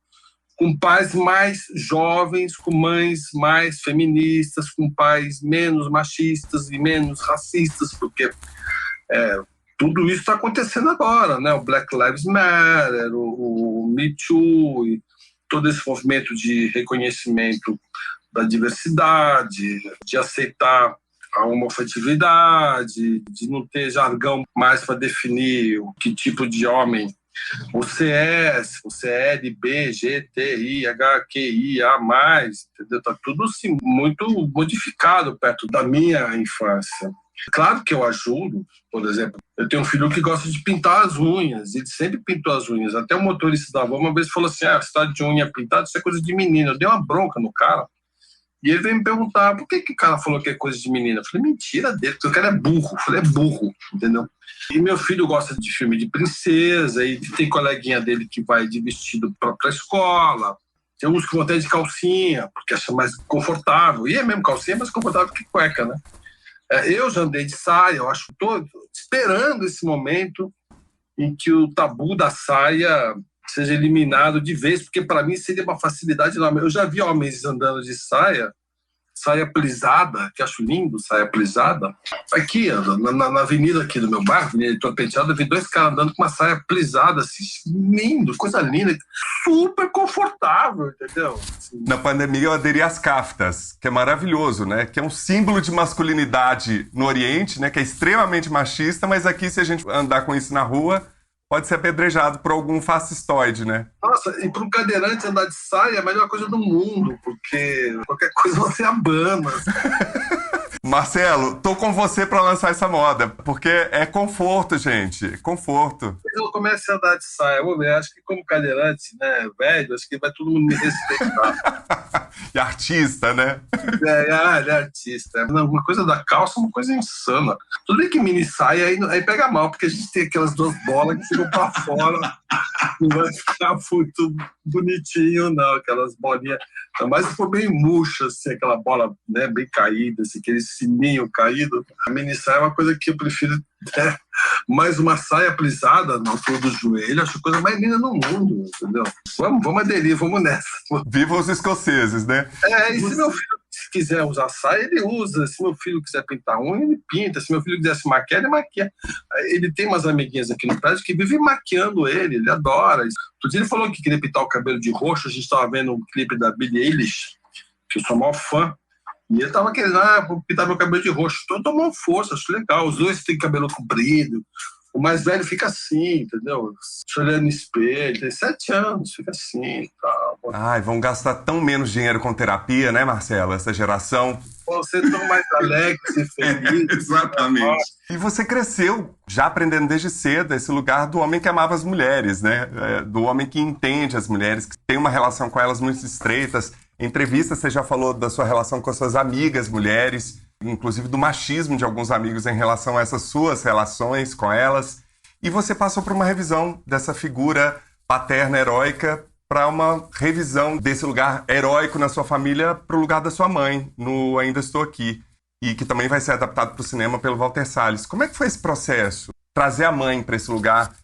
com pais mais jovens, com mães mais feministas, com pais menos machistas e menos racistas, porque tudo isso está acontecendo agora, né? O Black Lives Matter, o Me Too, e todo esse movimento de reconhecimento da diversidade, de aceitar a homoafetividade, de não ter jargão mais para definir o que tipo de homem você é, se você é LB, GTI, HQIA+, entendeu? Tá tudo assim, muito modificado perto da minha infância. Claro que eu ajudo, por exemplo, eu tenho um filho que gosta de pintar as unhas, ele sempre pintou as unhas. Até o motorista da avó uma vez falou assim, você tá de unha pintada, isso é coisa de menina. Eu dei uma bronca no cara. E ele veio me perguntar, por que o cara falou que é coisa de menina? Eu falei, mentira dele, porque o cara é burro. Eu falei, é burro, entendeu? E meu filho gosta de filme de princesa, e tem coleguinha dele que vai de vestido para a escola. Tem uns que vão até de calcinha, porque acha mais confortável. E é mesmo calcinha, mais confortável que cueca, né? Eu já andei de saia, eu acho que estou esperando esse momento em que o tabu da saia seja eliminado de vez, porque para mim seria uma facilidade enorme. Eu já vi homens andando de saia plisada, que acho lindo, saia plisada. Aqui, na avenida aqui do meu bairro, Avenida Heitor Penteado, eu vi 2 caras andando com uma saia plisada, assim, lindo, coisa linda, super confortável, entendeu? Assim. Na pandemia eu aderi às caftas, que é maravilhoso, né? Que é um símbolo de masculinidade no Oriente, né? Que é extremamente machista, mas aqui, se a gente andar com isso na rua, pode ser apedrejado por algum fascistoide, né? Nossa, e para um cadeirante andar de saia é a melhor coisa do mundo, porque qualquer coisa você abana. Marcelo, tô com você para lançar essa moda, porque é conforto, gente, conforto. Eu comecei a andar de saia, vou ver, acho que como cadeirante, né, velho, acho que vai todo mundo me respeitar. E artista, né? Ele é artista. Uma coisa da calça é uma coisa insana. Tudo bem que mini saia aí pega mal, porque a gente tem aquelas 2 bolas que ficam pra fora. Não vai ficar muito bonitinho, não, aquelas bolinhas. Mas se for bem murcha, assim, aquela bola, né, bem caída, assim, aquele sininho caído. A mini saia é uma coisa que eu prefiro, né? Mais uma saia plisada na altura do joelho, acho a coisa mais linda no mundo, entendeu? Vamos aderir, vamos nessa. Viva os escoceses, né? E se meu filho quiser usar saia, ele usa. Se meu filho quiser pintar unha, ele pinta. Se meu filho quiser se maquiar, ele maquia. Ele tem umas amiguinhas aqui no prédio que vivem maquiando ele adora. Outro dia ele falou que queria pintar o cabelo de roxo, a gente estava vendo um clipe da Billie Eilish, que eu sou maior fã, e ele estava querendo, vou pintar meu cabelo de roxo. Então tomou força, acho legal. Os dois têm cabelo comprido. O mais velho fica assim, entendeu? Se olhando no espelho, tem 7 anos, fica assim, tal. Ai, vão gastar tão menos dinheiro com terapia, né, Marcelo? Essa geração. Você tão mais alegre e feliz. Exatamente. E você cresceu já aprendendo desde cedo esse lugar do homem que amava as mulheres, né? Do homem que entende as mulheres, que tem uma relação com elas muito estreitas. Em entrevista, você já falou da sua relação com as suas amigas mulheres, inclusive do machismo de alguns amigos em relação a essas suas relações com elas. E você passou por uma revisão dessa figura paterna heróica para uma revisão desse lugar heróico na sua família para o lugar da sua mãe, no Ainda Estou Aqui, e que também vai ser adaptado para o cinema pelo Walter Salles. Como é que foi esse processo? Trazer a mãe para esse lugar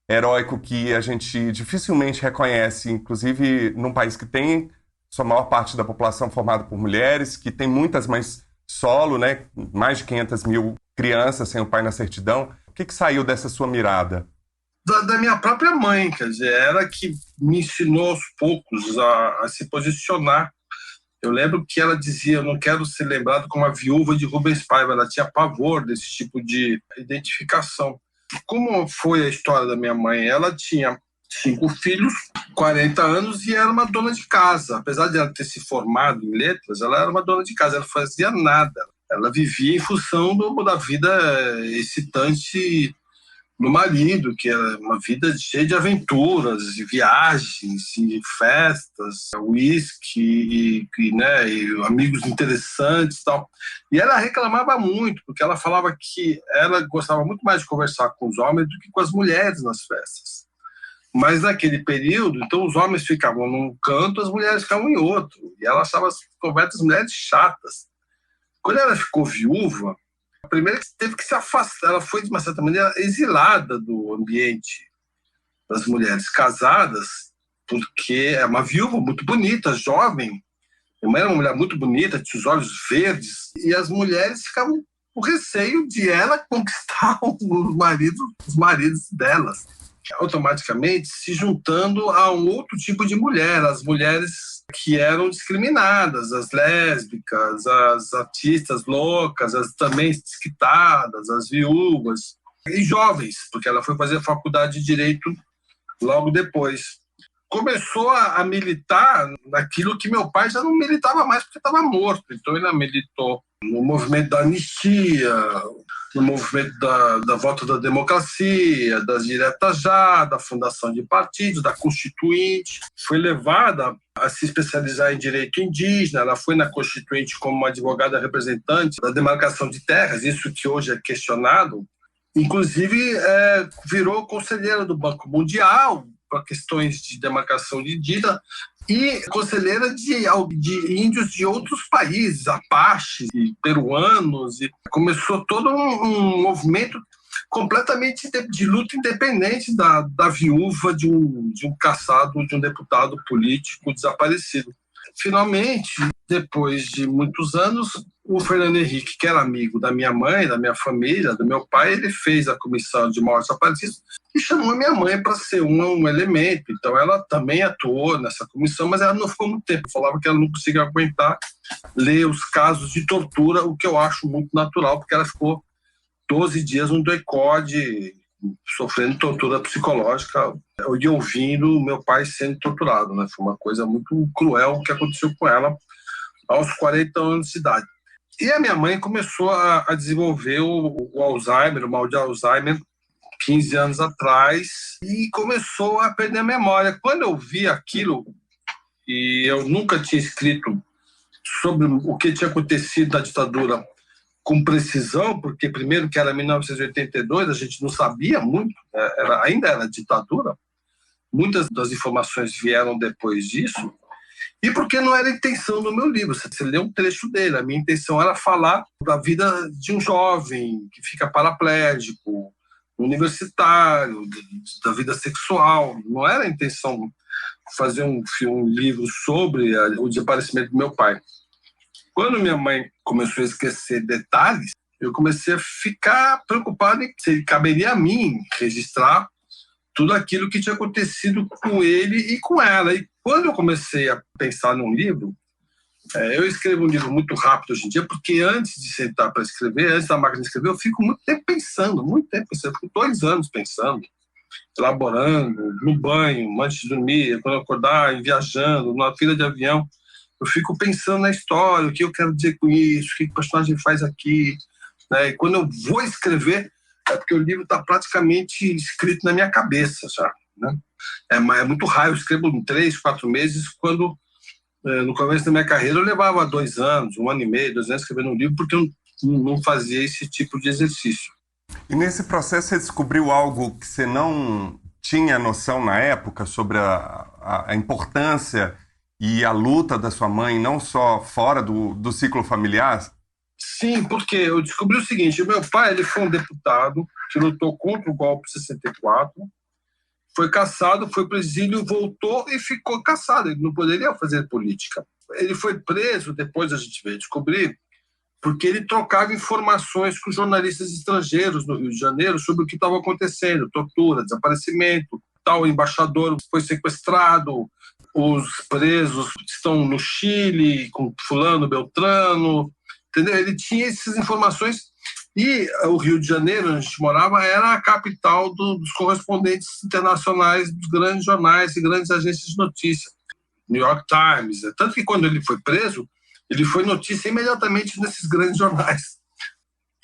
heróico que a gente dificilmente reconhece, inclusive num país que tem sua maior parte da população formada por mulheres, que tem muitas mães solo, né? Mais de 500 mil crianças sem o pai na certidão. O que saiu dessa sua mirada? Da minha própria mãe, quer dizer, ela que me ensinou aos poucos a se posicionar. Eu lembro que ela dizia, eu não quero ser lembrado como a viúva de Rubens Paiva, ela tinha pavor desse tipo de identificação. Como foi a história da minha mãe? Ela tinha 5 filhos, 40 anos e era uma dona de casa. Apesar de ela ter se formado em letras, ela era uma dona de casa, ela não fazia nada. Ela vivia em função da vida excitante do marido, que era uma vida cheia de aventuras, de viagens, de festas, uísque e amigos interessantes e tal. E ela reclamava muito, porque ela falava que ela gostava muito mais de conversar com os homens do que com as mulheres nas festas. Mas naquele período, então os homens ficavam num canto, as mulheres ficavam em outro. E ela achava as conversas das mulheres chatas. Quando ela ficou viúva, a primeira que teve que se afastar, ela foi, de uma certa maneira, exilada do ambiente das mulheres casadas, porque é uma viúva muito bonita, jovem. Minha mãe era uma mulher muito bonita, tinha os olhos verdes, e as mulheres ficavam com receio de ela conquistar os maridos delas, automaticamente se juntando a um outro tipo de mulher, as mulheres que eram discriminadas, as lésbicas, as artistas loucas, as também desquitadas, as viúvas, e jovens, porque ela foi fazer a faculdade de Direito logo depois. Começou a militar naquilo que meu pai já não militava mais porque estava morto. Então ele militou no movimento da anistia, no movimento da volta da democracia, das diretas já, da fundação de partidos, da Constituinte. Foi levada a se especializar em direito indígena. Ela foi na Constituinte como uma advogada representante da demarcação de terras, isso que hoje é questionado. Inclusive, virou conselheira do Banco Mundial para questões de demarcação de indígena e conselheira de índios de outros países, apaches e peruanos. E começou todo um movimento completamente de luta independente da viúva de um caçado, de um deputado político desaparecido. Finalmente, depois de muitos anos, o Fernando Henrique, que era amigo da minha mãe, da minha família, do meu pai, ele fez a comissão de mortos desaparecidos e chamou a minha mãe para ser um elemento. Então, ela também atuou nessa comissão, mas ela não ficou muito tempo. Falava que ela não conseguia aguentar ler os casos de tortura, o que eu acho muito natural, porque ela ficou 12 dias no DECODE, sofrendo tortura psicológica e ouvindo meu pai sendo torturado, né? Foi uma coisa muito cruel que aconteceu com ela aos 40 anos de idade. E a minha mãe começou a desenvolver o Alzheimer, o mal de Alzheimer, 15 anos atrás, e começou a perder a memória. Quando eu vi aquilo, e eu nunca tinha escrito sobre o que tinha acontecido na ditadura com precisão, porque primeiro que era 1982, a gente não sabia muito, ainda era ditadura, muitas das informações vieram depois disso, e porque não era a intenção do meu livro. Você lê um trecho dele, a minha intenção era falar da vida de um jovem que fica paraplégico, universitário, da vida sexual. Não era a intenção fazer um livro sobre o desaparecimento do meu pai. Quando minha mãe começou a esquecer detalhes, eu comecei a ficar preocupado em se caberia a mim registrar tudo aquilo que tinha acontecido com ele e com ela. E quando eu comecei a pensar num livro, eu escrevo um livro muito rápido hoje em dia, porque antes de sentar para escrever, antes da máquina de escrever, eu fico muito tempo pensando, eu fico 2 anos pensando, elaborando, no banho, antes de dormir, quando eu acordar, viajando, na fila de avião, eu fico pensando na história, o que eu quero dizer com isso, o que o personagem faz aqui, né? E quando eu vou escrever, é porque o livro está praticamente escrito na minha cabeça já, né? É muito raro, eu escrevo em 3, 4 meses, quando no começo da minha carreira eu levava 2 anos, 1 ano e meio, 2 anos escrevendo um livro, porque eu não fazia esse tipo de exercício. E nesse processo você descobriu algo que você não tinha noção na época sobre a importância e a luta da sua mãe, não só fora do ciclo familiar? Sim, porque eu descobri o seguinte, o meu pai ele foi um deputado que lutou contra o golpe de 64, foi cassado, foi para o exílio, voltou e ficou cassado, ele não poderia fazer política. Ele foi preso, depois a gente veio descobrir, porque ele trocava informações com jornalistas estrangeiros no Rio de Janeiro sobre o que estava acontecendo, tortura, desaparecimento, tal embaixador foi sequestrado, os presos estão no Chile com fulano, beltrano, entendeu? Ele tinha essas informações e o Rio de Janeiro, onde a gente morava, era a capital dos correspondentes internacionais dos grandes jornais e grandes agências de notícia, New York Times, tanto que quando ele foi preso, ele foi notícia imediatamente nesses grandes jornais.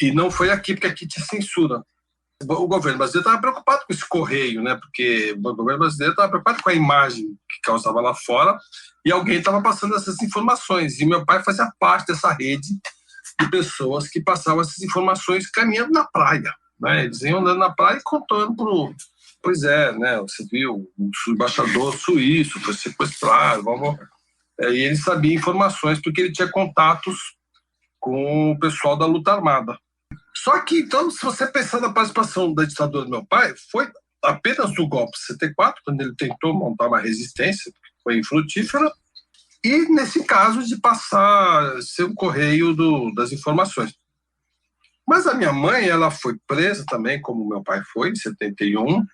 E não foi aqui, porque aqui tinha censura. O governo brasileiro estava preocupado com esse correio, né? Porque o governo brasileiro estava preocupado com a imagem que causava lá fora e alguém estava passando essas informações. E meu pai fazia parte dessa rede de pessoas que passavam essas informações caminhando na praia, né? Eles iam andando na praia e contando para o... Pois é, né? Você viu, o embaixador suíço foi sequestrado, e ele sabia informações porque ele tinha contatos com o pessoal da luta armada. Só que, então, se você pensar na participação da ditadura do meu pai, foi apenas no golpe de 64, quando ele tentou montar uma resistência, que foi infrutífera, e nesse caso de passar, ser um correio das informações. Mas a minha mãe, ela foi presa também, como meu pai foi, em 71.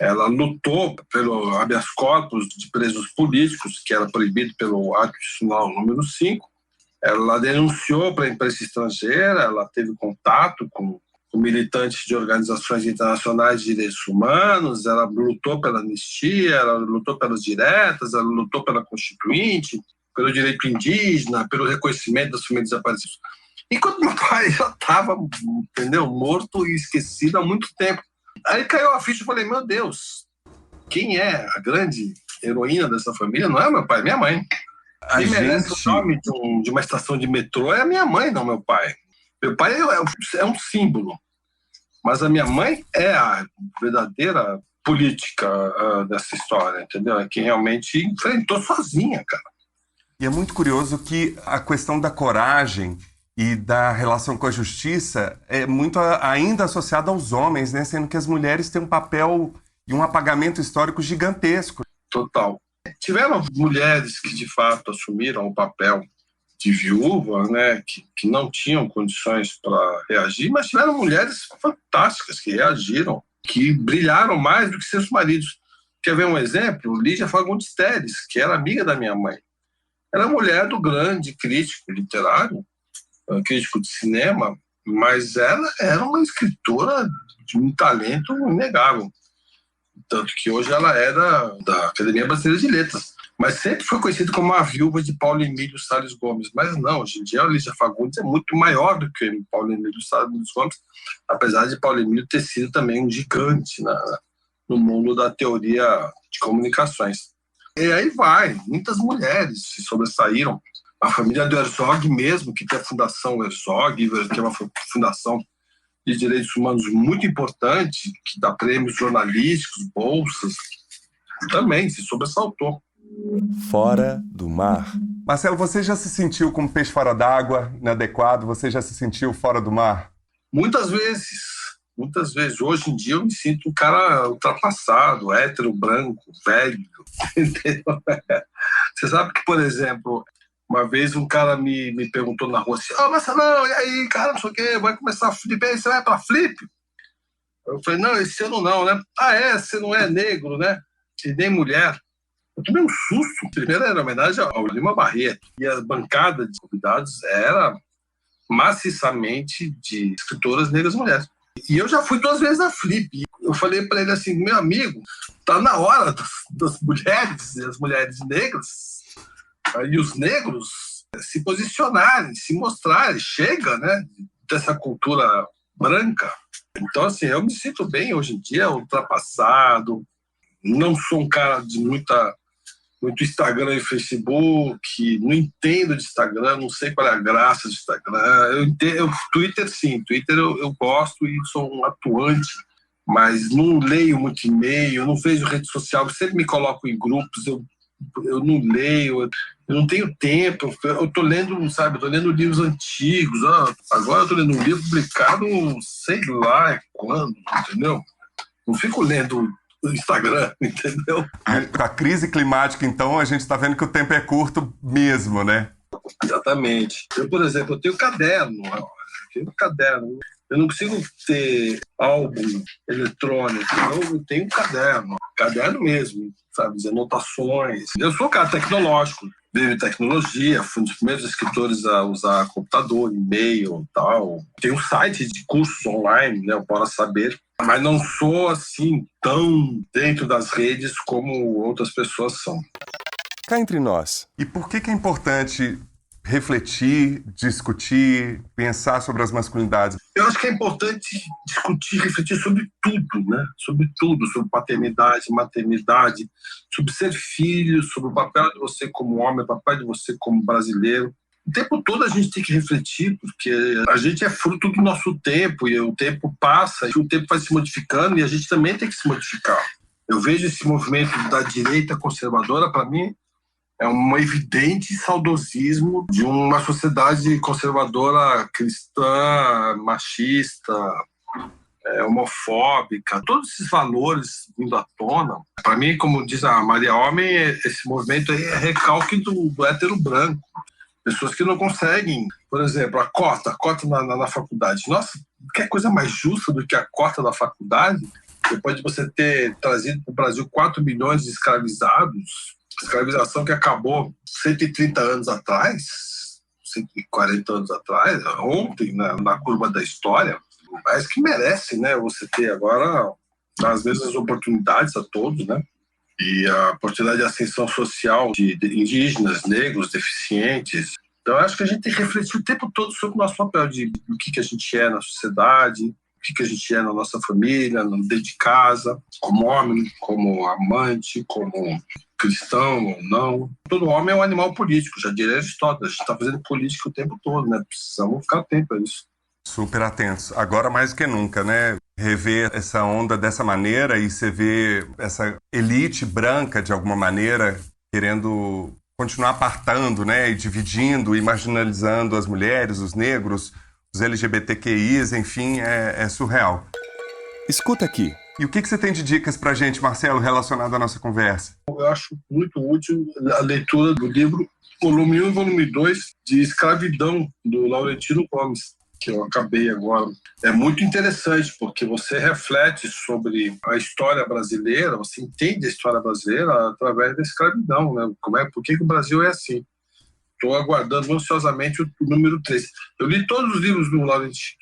Ela lutou pelo habeas corpus de presos políticos, que era proibido pelo Ato Institucional número 5. Ela denunciou para a imprensa estrangeira, ela teve contato com militantes de organizações internacionais de direitos humanos, ela lutou pela anistia, ela lutou pelas diretas, ela lutou pela Constituinte, pelo direito indígena, pelo reconhecimento das famílias desaparecidas. Enquanto meu pai já estava, entendeu, morto e esquecido há muito tempo. Aí caiu a ficha e falei, meu Deus, quem é a grande heroína dessa família? Não é meu pai, é minha mãe. Quem merece o nome de uma estação de metrô é a minha mãe, não meu pai. Meu pai é um símbolo, mas a minha mãe é a verdadeira política dessa história, entendeu? É quem realmente enfrentou sozinha, cara. E é muito curioso que a questão da coragem e da relação com a justiça é muito ainda associada aos homens, né? Sendo que as mulheres têm um papel e um apagamento histórico gigantesco. Total. Tiveram mulheres que, de fato, assumiram o papel de viúva, né? Que não tinham condições para reagir, mas tiveram mulheres fantásticas que reagiram, que brilharam mais do que seus maridos. Quer ver um exemplo? Lígia Fagundes Telles, que era amiga da minha mãe. Era mulher do grande crítico literário, crítico de cinema, mas ela era uma escritora de um talento inegável. Tanto que hoje ela era da Academia Brasileira de Letras. Mas sempre foi conhecida como a viúva de Paulo Emílio Salles Gomes. Mas não, hoje em dia a Lígia Fagundes é muito maior do que Paulo Emílio Salles Gomes, apesar de Paulo Emílio ter sido também um gigante no mundo da teoria de comunicações. E aí muitas mulheres se sobressaíram. A família do Herzog mesmo, que tem a Fundação Herzog, que é uma fundação de direitos humanos muito importante, que dá prêmios jornalísticos, bolsas, também se sobressaltou. Fora do mar. Marcelo, você já se sentiu como peixe fora d'água, inadequado? Você já se sentiu fora do mar? Muitas vezes. Muitas vezes. Hoje em dia eu me sinto um cara ultrapassado, hétero, branco, velho. Entendeu? Você sabe que, por exemplo, Uma vez um cara me perguntou na rua assim, Marcelão, e aí, cara, não sei o quê, vai começar a flip, aí você vai pra flip? Eu falei, não, esse ano não, né? Ah, você não é negro, né? E nem mulher. Eu tomei um susto. Primeiro era homenagem ao Lima Barreto. E a bancada de convidados era maciçamente de escritoras negras mulheres. E eu já fui 2 vezes na Flip. Eu falei para ele assim, meu amigo, tá na hora das mulheres, as mulheres negras e os negros se posicionarem, se mostrarem. Chega, né, dessa cultura branca. Então, assim, eu me sinto bem hoje em dia, ultrapassado. Não sou um cara de muito Instagram e Facebook, não entendo de Instagram, não sei qual é a graça de Instagram. Twitter, sim, Twitter eu gosto e sou um atuante, mas não leio muito e-mail, não vejo rede social, eu sempre me coloco em grupos, eu não leio, eu não tenho tempo, eu tô lendo, sabe, eu tô lendo livros antigos, agora eu tô lendo um livro publicado, sei lá quando, entendeu? Não fico lendo no Instagram, entendeu? Com a crise climática, então, a gente está vendo que o tempo é curto mesmo, né? Exatamente. Eu, por exemplo, eu tenho caderno. Eu não consigo ter álbum eletrônico. Eu tenho caderno mesmo, sabe? Anotações. Eu sou um cara tecnológico, veio de tecnologia, fui um dos primeiros escritores a usar computador, e-mail e tal. Tem um site de cursos online, né? O Bora Saber. Mas não sou, assim, tão dentro das redes como outras pessoas são. Cá entre nós. E por que é importante refletir, discutir, pensar sobre as masculinidades? Eu acho que é importante discutir, refletir sobre tudo, né? Sobre tudo, sobre paternidade, maternidade, sobre ser filho, sobre o papel de você como homem, o papel de você como brasileiro. O tempo todo a gente tem que refletir, porque a gente é fruto do nosso tempo e o tempo passa e o tempo vai se modificando e a gente também tem que se modificar. Eu vejo esse movimento da direita conservadora, para mim, é um evidente saudosismo de uma sociedade conservadora cristã, machista, homofóbica. Todos esses valores vindo à tona. Para mim, como diz a Maria Homem, esse movimento aí é recalque do hétero branco. Pessoas que não conseguem, por exemplo, a cota na faculdade. Nossa, quer coisa mais justa do que a cota da faculdade? Depois de você ter trazido para o Brasil 4 milhões de escravizados, escravização que acabou 130 anos atrás, 140 anos atrás, ontem, na curva da história, mas que merece, né, você ter agora as mesmas oportunidades a todos, né? E a oportunidade de ascensão social de indígenas, negros, deficientes. Então, eu acho que a gente tem que refletir o tempo todo sobre o nosso papel do que a gente é na sociedade, o que a gente é na nossa família, dentro de casa, como homem, como amante, como cristão ou não. Todo homem é um animal político, já diria Aristóteles. A gente está fazendo política o tempo todo, né? Precisamos ficar atento a isso. Super atentos. Agora mais do que nunca, né? Rever essa onda dessa maneira e você vê essa elite branca, de alguma maneira, querendo continuar apartando, né? E dividindo e marginalizando as mulheres, os negros, os LGBTQIs, enfim, é surreal. Escuta aqui. E o que você tem de dicas pra gente, Marcelo, relacionado à nossa conversa? Eu acho muito útil a leitura do livro volume 1 e volume 2 de Escravidão, do Laurentino Gomes, que eu acabei agora. É muito interessante, porque você reflete sobre a história brasileira, você entende a história brasileira através da escravidão, né? Por que o Brasil é assim? Estou aguardando ansiosamente o número 3. Eu li todos os livros do Laurentino,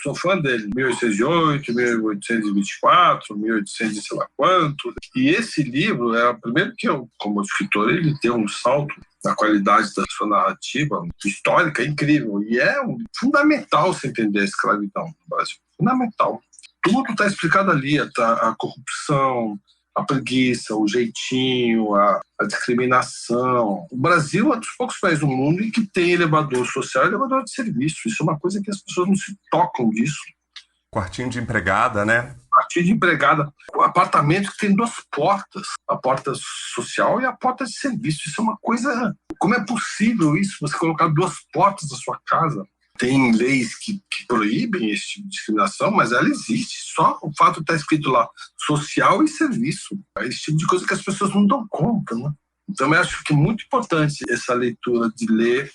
sou fã dele, 1808, 1824, 1800 e sei lá quanto. E esse livro é o primeiro que eu, como escritor, ele tem um salto na qualidade da sua narrativa histórica incrível. E é fundamental você entender a escravidão no Brasil. Fundamental. Tudo está explicado ali, a corrupção, a preguiça, o jeitinho, a discriminação. O Brasil é um dos poucos países do mundo em que tem elevador social e elevador de serviço. Isso é uma coisa que as pessoas não se tocam disso. Quartinho de empregada, né? Quartinho de empregada. O apartamento que tem 2 portas. A porta social e a porta de serviço. Isso é uma coisa... Como é possível isso? Você colocar 2 portas na sua casa? Tem leis que proíbem esse tipo de discriminação, mas ela existe. Só o fato de estar escrito lá social e serviço. É esse tipo de coisa que as pessoas não dão conta, né? Então, eu acho que é muito importante essa leitura de ler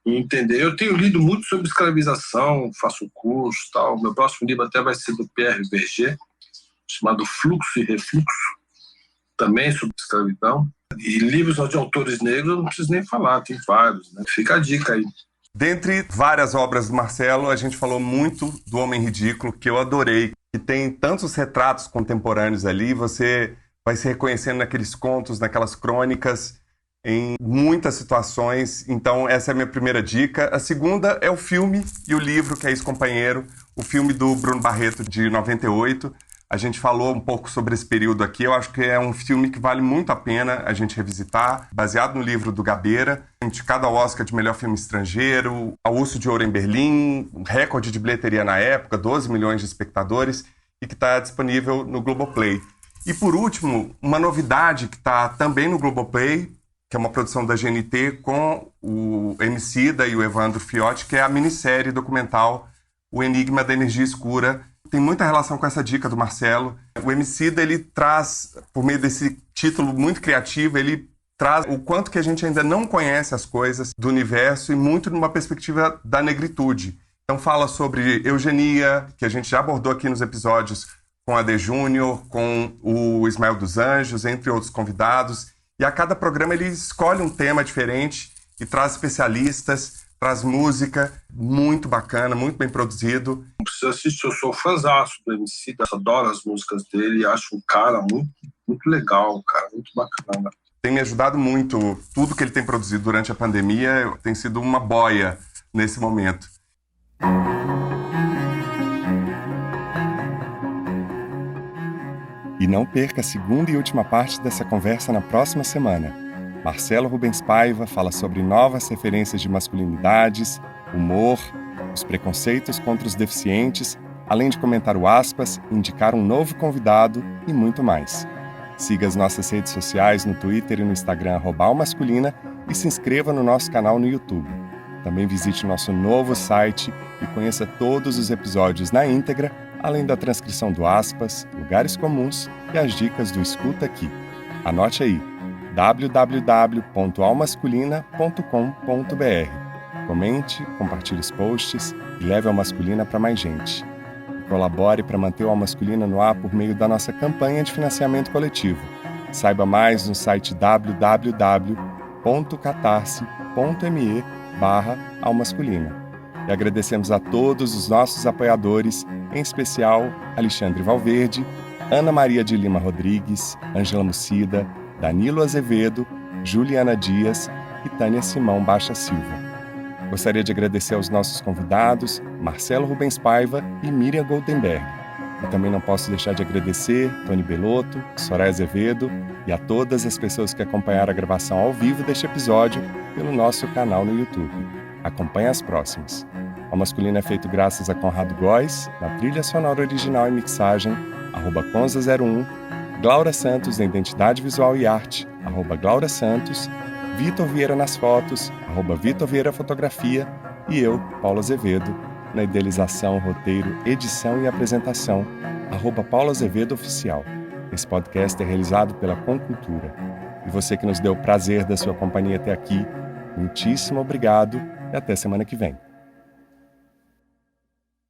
e entender. Eu tenho lido muito sobre escravização, faço curso e tal. Meu próximo livro até vai ser do Pierre Berger, chamado Fluxo e Refluxo, também sobre escravidão. E livros de autores negros eu não preciso nem falar, tem vários, né? Fica a dica aí. Dentre várias obras do Marcelo, a gente falou muito do Homem Ridículo, que eu adorei, que tem tantos retratos contemporâneos ali, você vai se reconhecendo naqueles contos, naquelas crônicas, em muitas situações. Então, essa é a minha primeira dica. A segunda é o filme e o livro, que é Ex-Companheiro, o filme do Bruno Barreto, de 98. A gente falou um pouco sobre esse período aqui. Eu acho que é um filme que vale muito a pena a gente revisitar, baseado no livro do Gabeira, indicado ao Oscar de melhor filme estrangeiro, ao Urso de Ouro em Berlim, um recorde de bilheteria na época, 12 milhões de espectadores, e que está disponível no Globoplay. E por último, uma novidade que está também no Globoplay, que é uma produção da GNT com o Emicida e o Evandro Fiotti, que é a minissérie documental O Enigma da Energia Escura. Tem muita relação com essa dica do Marcelo. O Emicida, ele traz, por meio desse título muito criativo, ele traz o quanto que a gente ainda não conhece as coisas do universo e muito numa perspectiva da negritude. Então fala sobre eugenia, que a gente já abordou aqui nos episódios com a De Júnior, com o Ismael dos Anjos, entre outros convidados. E a cada programa ele escolhe um tema diferente e traz especialistas, traz música, muito bacana, muito bem produzido. Não precisa assistir, eu sou fãzaço do MC, adoro as músicas dele, acho um cara muito, muito legal, cara, muito bacana. Tem me ajudado muito, tudo que ele tem produzido durante a pandemia tem sido uma boia nesse momento. E não perca a segunda e última parte dessa conversa na próxima semana. Marcelo Rubens Paiva fala sobre novas referências de masculinidades, humor, os preconceitos contra os deficientes, além de comentar o Aspas, indicar um novo convidado e muito mais. Siga as nossas redes sociais no Twitter e no Instagram @almasculina e se inscreva no nosso canal no YouTube. Também visite nosso novo site e conheça todos os episódios na íntegra, além da transcrição do Aspas, lugares comuns e as dicas do Escuta Aqui. Anote aí, www.almasculina.com.br. Comente, compartilhe os posts e leve a Almasculina para mais gente. E colabore para manter o Almasculina no ar por meio da nossa campanha de financiamento coletivo. Saiba mais no site www.catarse.me/almasculina. E agradecemos a todos os nossos apoiadores, em especial Alexandre Valverde, Ana Maria de Lima Rodrigues, Ângela Mucida, Danilo Azevedo, Juliana Dias e Tânia Simão Baixa Silva. Gostaria de agradecer aos nossos convidados, Marcelo Rubens Paiva e Miriam Goldenberg. E também não posso deixar de agradecer Tony Belotto, Soraya Azevedo e a todas as pessoas que acompanharam a gravação ao vivo deste episódio pelo nosso canal no YouTube. Acompanhe as próximas. O Masculino é feito graças a Conrado Góes, na trilha sonora original e mixagem, @Conza01, Glaura Santos na identidade visual e arte, @Glaura Santos, Vitor Vieira nas fotos, @Vitor Vieira Fotografia, e eu, Paulo Azevedo, na idealização, roteiro, edição e apresentação, @Paulo Azevedo Oficial. Esse podcast é realizado pela Concultura. E você que nos deu o prazer da sua companhia até aqui, muitíssimo obrigado e até semana que vem.